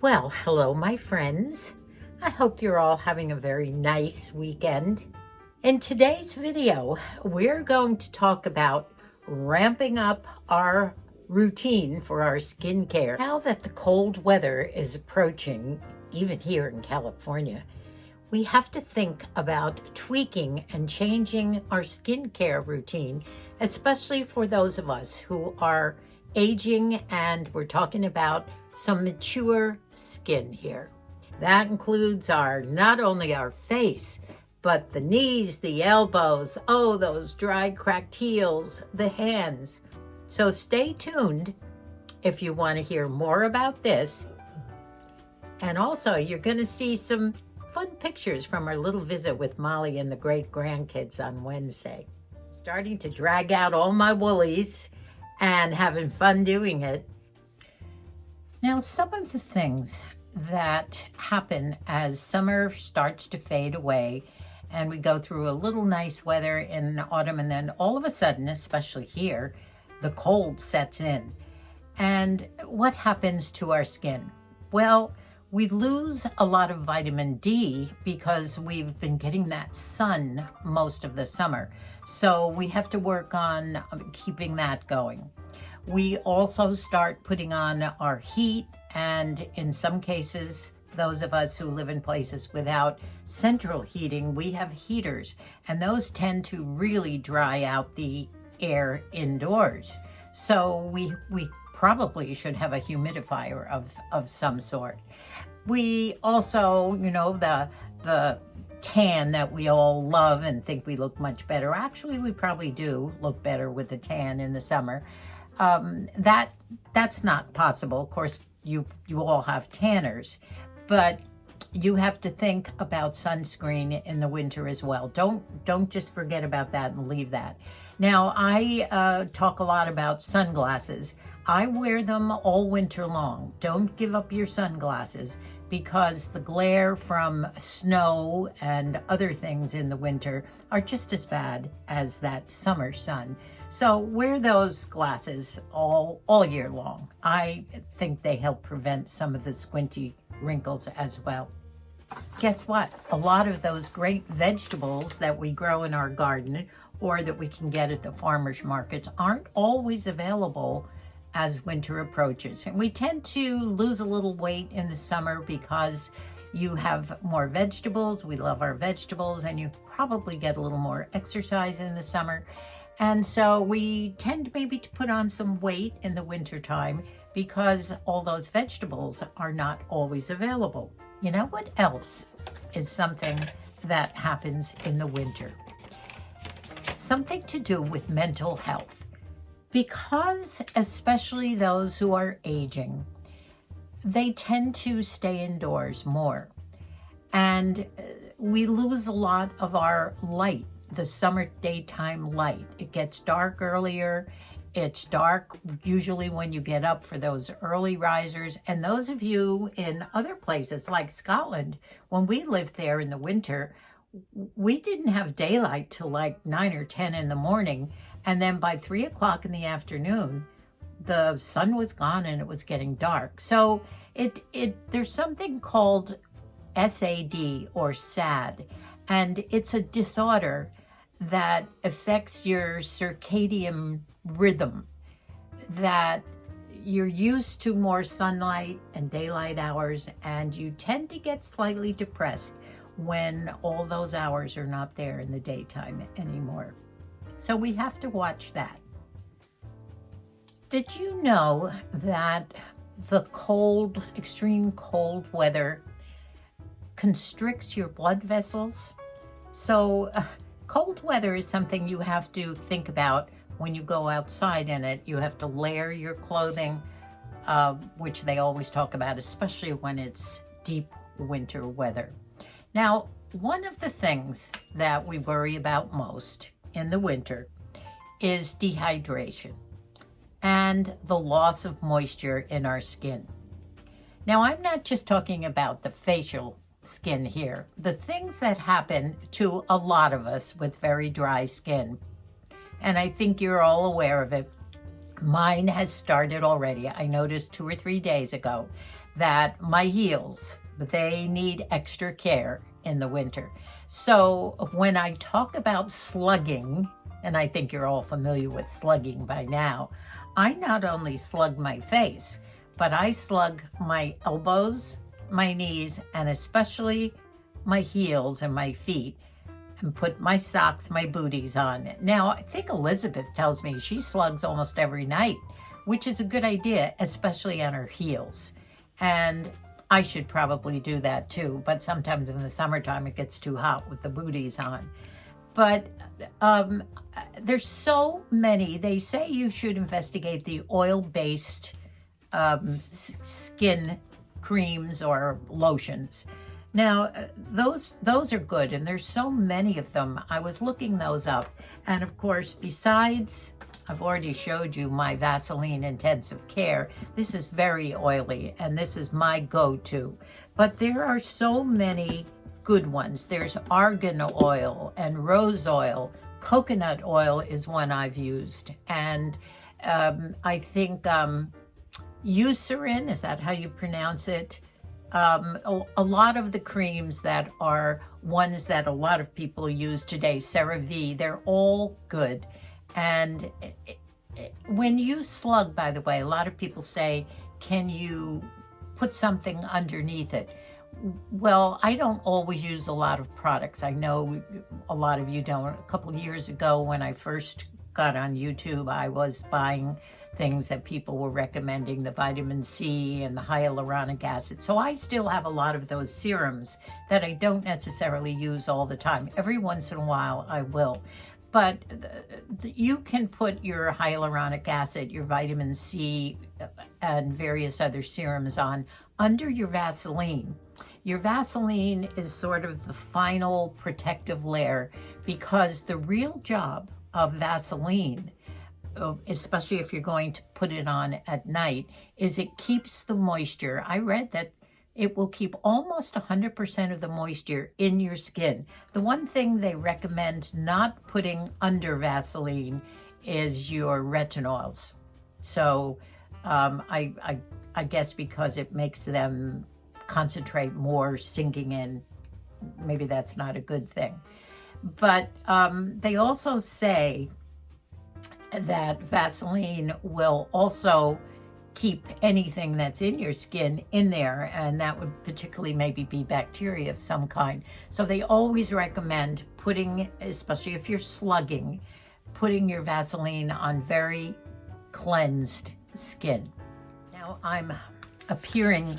Well, hello, my friends. I hope you're all having a very nice weekend. In today's video, we're going to talk about ramping up our routine for our skincare. Now that the cold weather is approaching, even here in California, we have to think about tweaking and changing our skincare routine, especially for those of us who are aging, and we're talking about some mature skin here. That includes not only our face, but the knees, the elbows, oh, those dry, cracked heels, the hands. So stay tuned if you want to hear more about this. And also, you're going to see some fun pictures from our little visit with Molly and the great grandkids on Wednesday. Starting to drag out all my woolies and having fun doing it. Now, some of the things that happen as summer starts to fade away and we go through a little nice weather in autumn, and then all of a sudden, especially here, the cold sets in. And what happens to our skin? Well, we lose a lot of vitamin D because we've been getting that sun most of the summer. So we have to work on keeping that going. We also start putting on our heat, and in some cases, those of us who live in places without central heating, we have heaters, and those tend to really dry out the air indoors. So we probably should have a humidifier of some sort. We also, the tan that we all love and think we look much better. Actually, we probably do look better with the tan in the summer. That's not possible. Of course, you all have tanners, but you have to think about sunscreen in the winter as well. Don't just forget about that and leave that. Now, I talk a lot about sunglasses. I wear them all winter long. Don't give up your sunglasses, because the glare from snow and other things in the winter are just as bad as that summer sun. So wear those glasses all year long. I think they help prevent some of the squinty wrinkles as well. Guess what? A lot of those great vegetables that we grow in our garden or that we can get at the farmers markets aren't always available as winter approaches. And we tend to lose a little weight in the summer because you have more vegetables. We love our vegetables, and you probably get a little more exercise in the summer. And so we tend maybe to put on some weight in the wintertime because all those vegetables are not always available. You know what else is something that happens in the winter? Something to do with mental health. Because especially those who are aging, they tend to stay indoors more. And we lose a lot of our light, the summer daytime light. It gets dark earlier. It's dark usually when you get up for those early risers. And those of you in other places like Scotland, when we lived there in the winter, we didn't have daylight till like 9 or 10 in the morning. And then by 3 o'clock in the afternoon, the sun was gone and it was getting dark. So there's something called SAD or SAD, and it's a disorder that affects your circadian rhythm, that you're used to more sunlight and daylight hours, and you tend to get slightly depressed when all those hours are not there in the daytime anymore. So we have to watch that. Did you know that the extreme cold weather constricts your blood vessels? So cold weather is something you have to think about when you go outside in it. You have to layer your clothing, which they always talk about, especially when it's deep winter weather. Now, one of the things that we worry about most in the winter is dehydration and the loss of moisture in our skin. Now, I'm not just talking about the facial skin here. The things that happen to a lot of us with very dry skin, and I think you're all aware of it. Mine has started already. I noticed 2 or 3 days ago that my heels, they need extra care in the winter. So when I talk about slugging, and I think you're all familiar with slugging by now, I not only slug my face, but I slug my elbows, my knees, and especially my heels and my feet, and put my socks, my booties on. Now, I think Elizabeth tells me she slugs almost every night, which is a good idea, especially on her heels. And I should probably do that too, but sometimes in the summertime it gets too hot with the booties on. But there's so many. They say you should investigate the oil-based skin creams or lotions. Now, those are good, and there's so many of them. I was looking those up, and of course, besides, I've already showed you my Vaseline Intensive Care. This is very oily, and this is my go-to. But there are so many good ones. There's argan oil and rose oil. Coconut oil is one I've used, and I think Eucerin, is that how you pronounce it? A lot of the creams that are ones that a lot of people use today, CeraVe, they're all good. And when you slug, by the way, a lot of people say, can you put something underneath it? Well, I don't always use a lot of products. I know a lot of you don't. A couple of years ago when I first got on YouTube, I was buying things that people were recommending, the vitamin C and the hyaluronic acid. So I still have a lot of those serums that I don't necessarily use all the time. Every once in a while I will. But you can put your hyaluronic acid, your vitamin C, and various other serums on under your Vaseline. Your Vaseline is sort of the final protective layer, because the real job of Vaseline, especially if you're going to put it on at night, is it keeps the moisture. I read that it will keep almost 100% of the moisture in your skin. The one thing they recommend not putting under Vaseline is your retinols. So I guess because it makes them concentrate more, sinking in, maybe that's not a good thing. But they also say that Vaseline will also keep anything that's in your skin in there, and that would particularly maybe be bacteria of some kind. So they always recommend putting, especially if you're slugging, putting your Vaseline on very cleansed skin. Now I'm appearing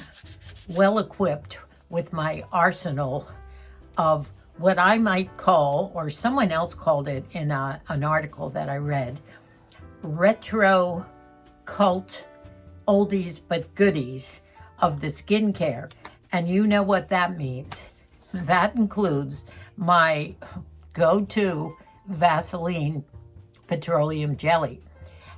well equipped with my arsenal of what I might call, or someone else called it in an article that I read, retro cult oldies but goodies of the skincare. And you know what that means. That includes my go-to Vaseline petroleum jelly.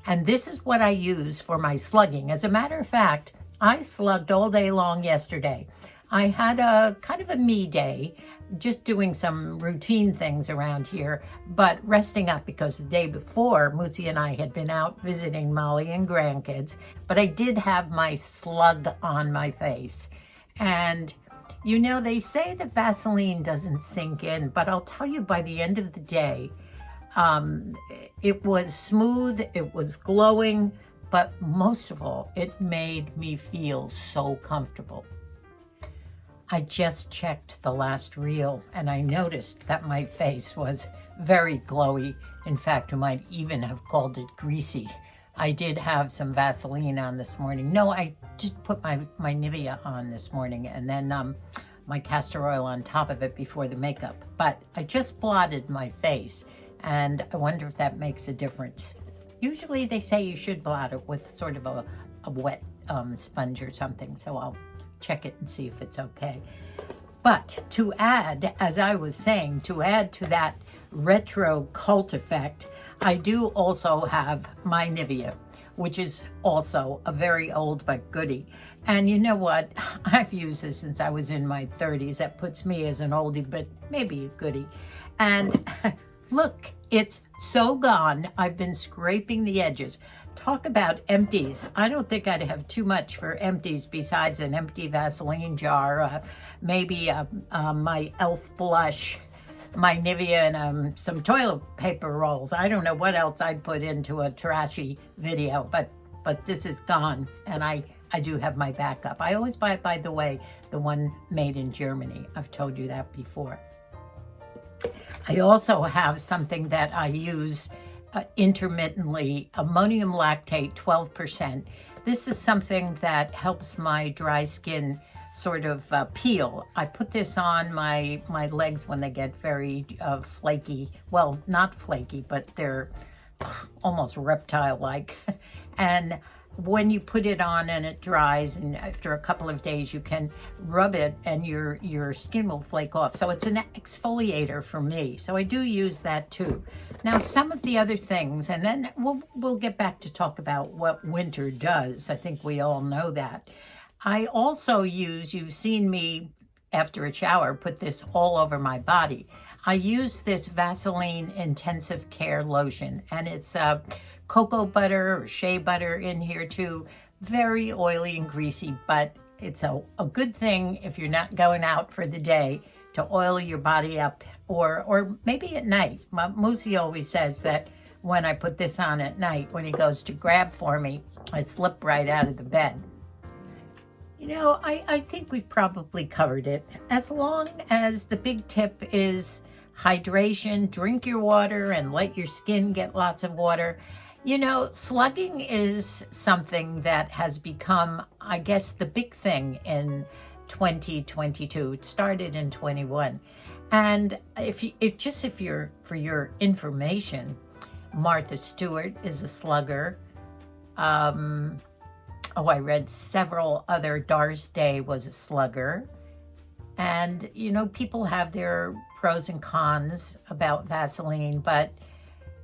And this is what I use for my slugging. As a matter of fact, I slugged all day long yesterday. I had a kind of a me day, just doing some routine things around here, but resting up because the day before, Moosey and I had been out visiting Molly and grandkids, but I did have my slug on my face. And, you know, they say the Vaseline doesn't sink in, but I'll tell you, by the end of the day, it was smooth, it was glowing, but most of all, it made me feel so comfortable. I just checked the last reel and I noticed that my face was very glowy. In fact, you might even have called it greasy. I did have some Vaseline on this morning. No, I did put my NIVEA on this morning, and then my castor oil on top of it before the makeup. But I just blotted my face, and I wonder if that makes a difference. Usually they say you should blot it with sort of a wet sponge or something, so I'll check it and see if it's okay. But to add, as I was saying, to add to that retro cult effect, I do also have my NIVEA, which is also a very old but goodie. And you know what? I've used this since I was in my 30s. That puts me as an oldie, but maybe a goodie. And look, It's so gone. I've been scraping the edges. Talk about empties. I don't think I'd have too much for empties besides an empty Vaseline jar, maybe my e.l.f. blush, my NIVEA, and some toilet paper rolls. I don't know what else I'd put into a trashy video, but this is gone, and I do have my backup. I always buy, by the way, the one made in Germany. I've told you that before. I also have something that I use intermittently, ammonium lactate 12%. This is something that helps my dry skin sort of peel. I put this on my legs when they get very flaky. Well, not flaky, but they're almost reptile-like. And when you put it on and it dries, and after a couple of days you can rub it and your skin will flake off. So it's an exfoliator for me. So I do use that too. Now some of the other things, and then we'll get back to talk about what winter does. I think we all know that. I also use, you've seen me after a shower, put this all over my body. I use this Vaseline Intensive Care Lotion, and it's cocoa butter or shea butter in here too. Very oily and greasy, but it's a good thing if you're not going out for the day to oil your body up, or maybe at night. Moosey always says that when I put this on at night, when he goes to grab for me, I slip right out of the bed. You know, I think we've probably covered it. As long as the big tip is hydration, drink your water and let your skin get lots of water. You know, slugging is something that has become, I guess, the big thing in 2022. It started in 21. And if you're, for your information, Martha Stewart is a slugger. I read several other. Doris Day was a slugger. And, you know, people have their pros and cons about Vaseline, but,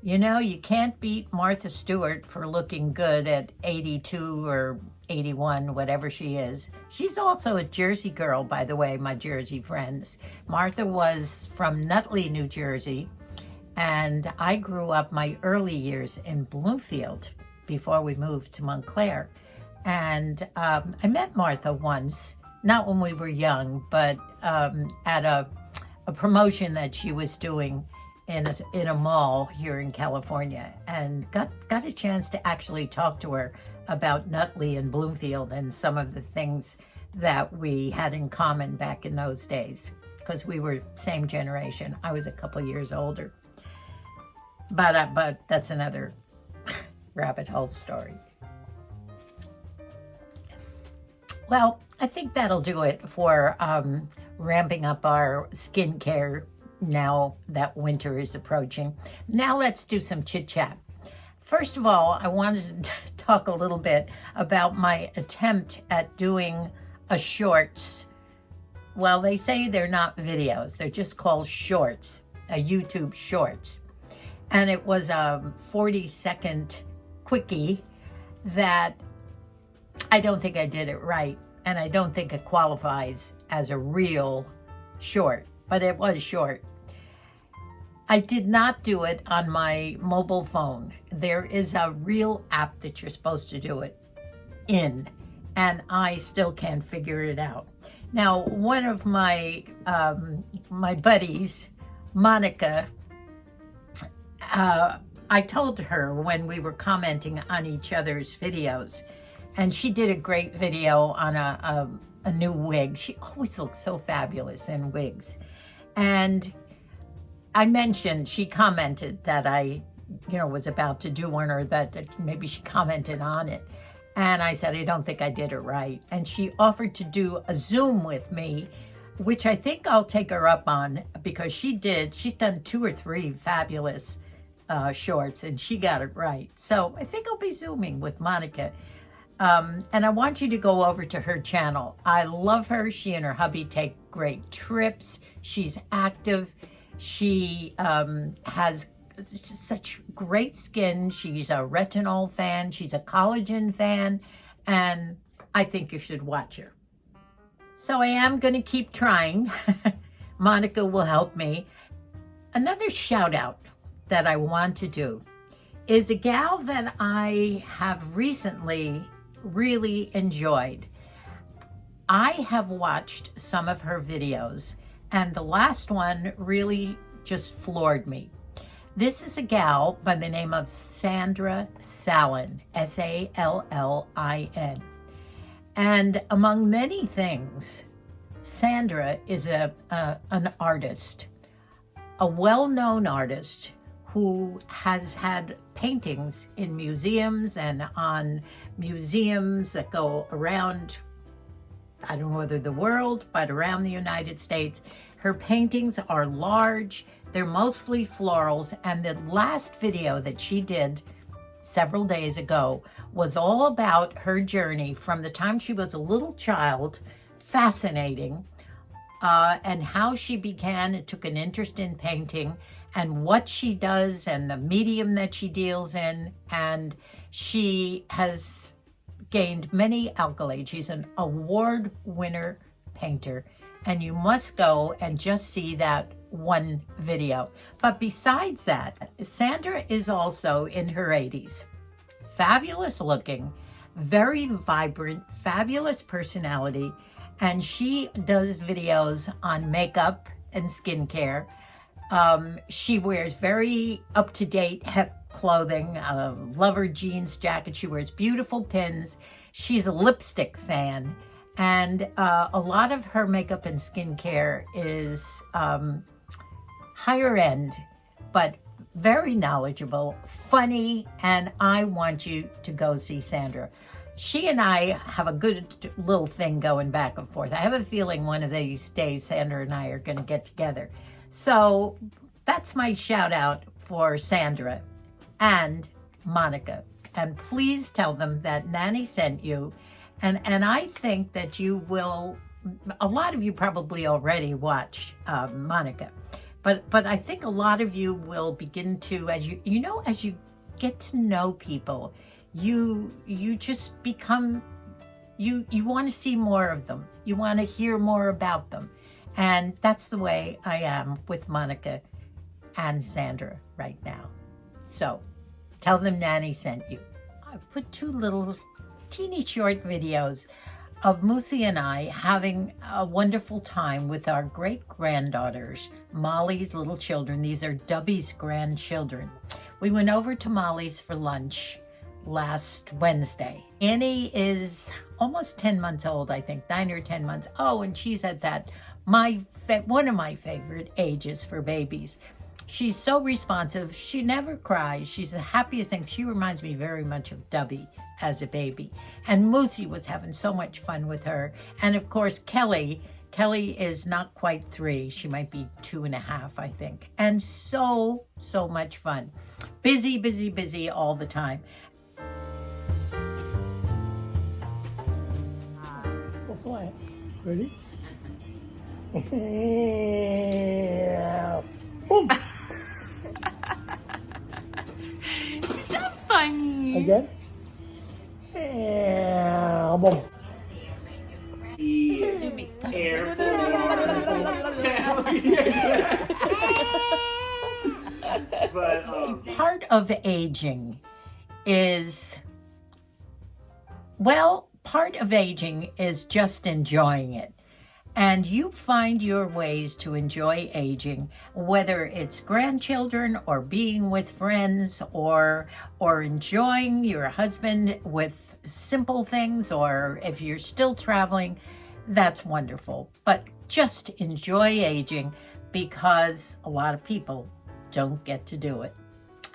you know, you can't beat Martha Stewart for looking good at 82 or 81, whatever she is. She's also a Jersey girl, by the way, my Jersey friends. Martha was from Nutley, New Jersey, and I grew up my early years in Bloomfield before we moved to Montclair. And I met Martha once, not when we were young, but at a promotion that she was doing in a mall here in California, and got a chance to actually talk to her about Nutley and Bloomfield and some of the things that we had in common back in those days, because we were same generation. I was a couple years older. But that's another rabbit hole story. Well, I think that'll do it for ramping up our skincare now that winter is approaching. Now let's do some chit-chat. First of all, I wanted to talk a little bit about my attempt at doing a shorts. Well, they say they're not videos. They're just called shorts, a YouTube shorts. And it was a 40-second quickie that I don't think I did it right, and I don't think it qualifies as a real short, but it was short. I did not do it on my mobile phone. There is a real app that you're supposed to do it in, and I still can't figure it out. Now, one of my my buddies, Monica, I told her when we were commenting on each other's videos, and she did a great video on a new wig. She always looks so fabulous in wigs. And I mentioned, she commented that I, was about to do one, or that maybe she commented on it. And I said, I don't think I did it right. And she offered to do a Zoom with me, which I think I'll take her up on, because she's done 2 or 3 fabulous shorts, and she got it right. So I think I'll be Zooming with Monica. And I want you to go over to her channel. I love her. She and her hubby take great trips. She's active. She has such great skin. She's a retinol fan. She's a collagen fan. And I think you should watch her. So I am going to keep trying. Monica will help me. Another shout out. that I want to do is a gal that I have recently really enjoyed. I have watched some of her videos, and the last one really just floored me. This is a gal by the name of Sandra Sallin, S-A-L-L-I-N. And among many things, Sandra is an artist, a well-known artist who has had paintings in museums and on museums that go around, I don't know whether the world, but around the United States. Her paintings are large, they're mostly florals, and the last video that she did several days ago was all about her journey from the time she was a little child, fascinating, and how she began and took an interest in painting and what she does and the medium that she deals in. And she has gained many accolades. She's an award winner painter, and you must go and just see that one video. But besides that, Sandra is also in her 80s, fabulous looking, very vibrant, fabulous personality, and she does videos on makeup and skincare. She wears very up-to-date clothing, love her jeans jacket. She wears beautiful pins. She's a lipstick fan, and a lot of her makeup and skincare is higher end, but very knowledgeable, funny, and I want you to go see Sandra. She and I have a good little thing going back and forth. I have a feeling one of these days Sandra and I are going to get together. So that's my shout out for Sandra and Monica. And please tell them that Nanny sent you. And I think that you will, a lot of you probably already watch Monica. But I think a lot of you will begin to, as you get to know people, you just become, you want to see more of them. You want to hear more about them. And that's the way I am with Monica and Sandra right now. So tell them Nanny sent you. I put 2 little teeny short videos of Moosey and I having a wonderful time with our great-granddaughters, Molly's little children. These are Dubby's grandchildren. We went over to Molly's for lunch last Wednesday. Annie is almost 10 months old, I think, 9 or 10 months. Oh, and she's at that, one of my favorite ages for babies. She's so responsive. She never cries. She's the happiest thing. She reminds me very much of Dubby as a baby. And Moosey was having so much fun with her. And of course, Kelly is not quite 3. She might be 2.5, I think. And so much fun. Busy, busy, busy all the time. Go fly. Ready? Boom. So funny. Again. Boom. Be careful. But part of aging is, well, part of aging is just enjoying it. And you find your ways to enjoy aging, whether it's grandchildren or being with friends or enjoying your husband with simple things, or if you're still traveling, that's wonderful. But just enjoy aging, because a lot of people don't get to do it.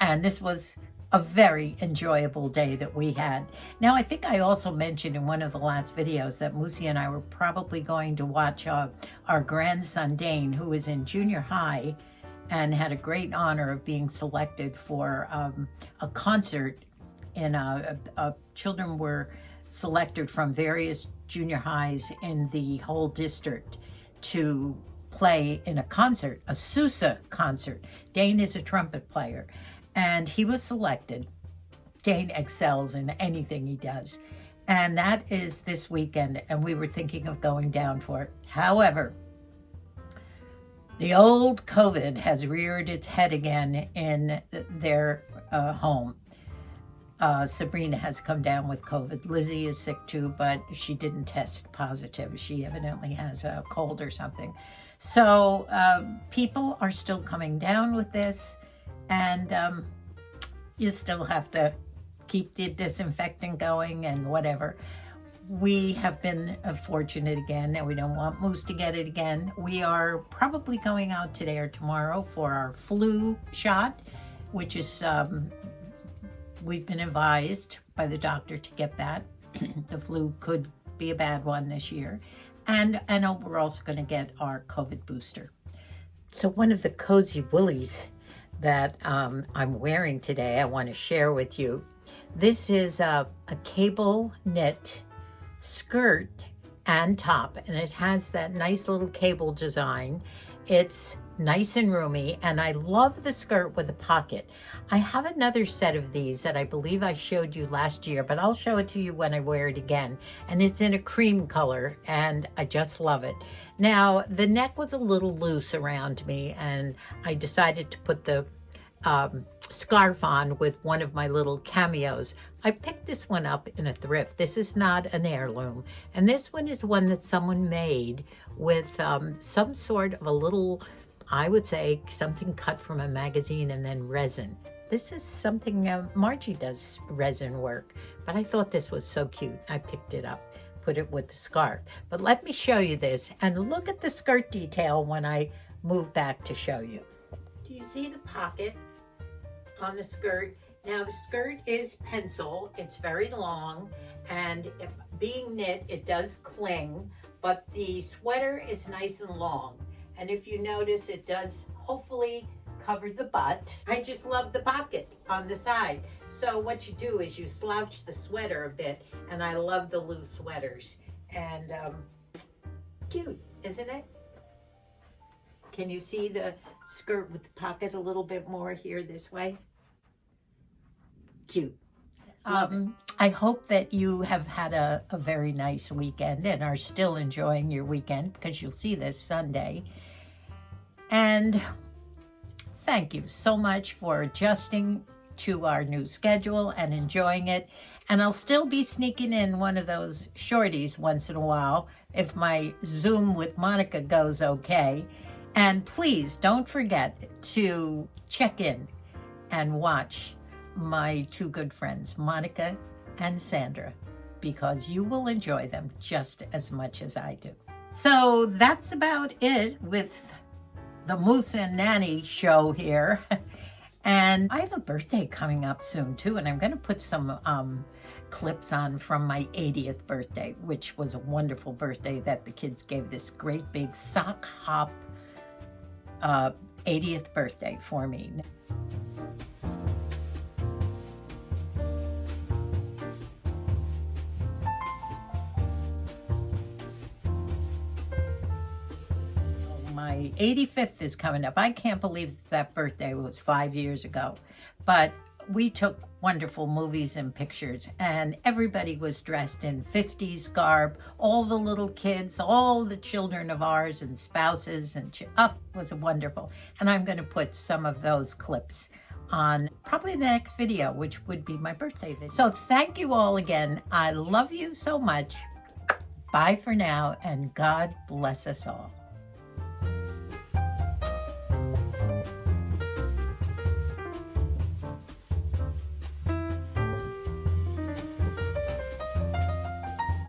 And this was a very enjoyable day that we had. Now, I think I also mentioned in one of the last videos that Moosey and I were probably going to watch our grandson Dane, who is in junior high and had a great honor of being selected for a concert in children were selected from various junior highs in the whole district to play in a concert, a Sousa concert. Dane is a trumpet player, and he was selected. Dane excels in anything he does. And that is this weekend, and we were thinking of going down for it. However, The old COVID has reared its head again in their home. Sabrina has come down with COVID. Lizzie is sick too, but she didn't test positive. She evidently has a cold or something. So people are still coming down with this, and you still have to keep the disinfectant going and whatever. We have been fortunate again, and we don't want Moose to get it again. We are probably going out today or tomorrow for our flu shot, which is, we've been advised by the doctor to get that. The flu could be a bad one this year. And we're also going to get our COVID booster. So one of the cozy woolies that I'm wearing today, I want to share with you. This is a cable knit skirt and top, and it has that nice little cable design. It's nice and roomy, and I love the skirt with a pocket. I have another set of these that I believe I showed you last year, but I'll show it to you when I wear it again. And it's in a cream color, and I just love it. Now, the neck was a little loose around me, and I decided to put the scarf on with one of my little cameos. I picked this one up in a thrift. This is not an heirloom. And this one is one that someone made with some sort of a little, I would say, something cut from a magazine and then resin. This is something, Margie does resin work, but I thought this was so cute. I picked it up, put it with the scarf. But let me show you this, and look at the skirt detail when I move back to show you. Do you see the pocket on the skirt? Now the skirt is pencil, it's very long, and being knit, it does cling, but the sweater is nice and long. And if you notice, it does hopefully cover the butt. I just love the pocket on the side. So what you do is you slouch the sweater a bit, and I love the loose sweaters. And cute, isn't it? Can you see the skirt with the pocket a little bit more here this way? Cute. I hope that you have had a very nice weekend and are still enjoying your weekend, because you'll see this Sunday. And thank you so much for adjusting to our new schedule and enjoying it. And I'll still be sneaking in one of those shorties once in a while if my Zoom with Monica goes okay. And please don't forget to check in and watch my two good friends, Monica and Sandra, because you will enjoy them just as much as I do. So that's about it with the Moose and Nanny show here. And I have a birthday coming up soon too, and I'm going to put some clips on from my 80th birthday, which was a wonderful birthday that the kids gave this great big sock hop 80th birthday for me. My 85th is coming up. I can't believe that birthday was 5 years ago, but we took wonderful movies and pictures, and everybody was dressed in 50s garb. All the little kids, all the children of ours and spouses, and it was wonderful. And I'm going to put some of those clips on probably the next video, which would be my birthday video. So thank you all again. I love you so much. Bye for now, and God bless us all.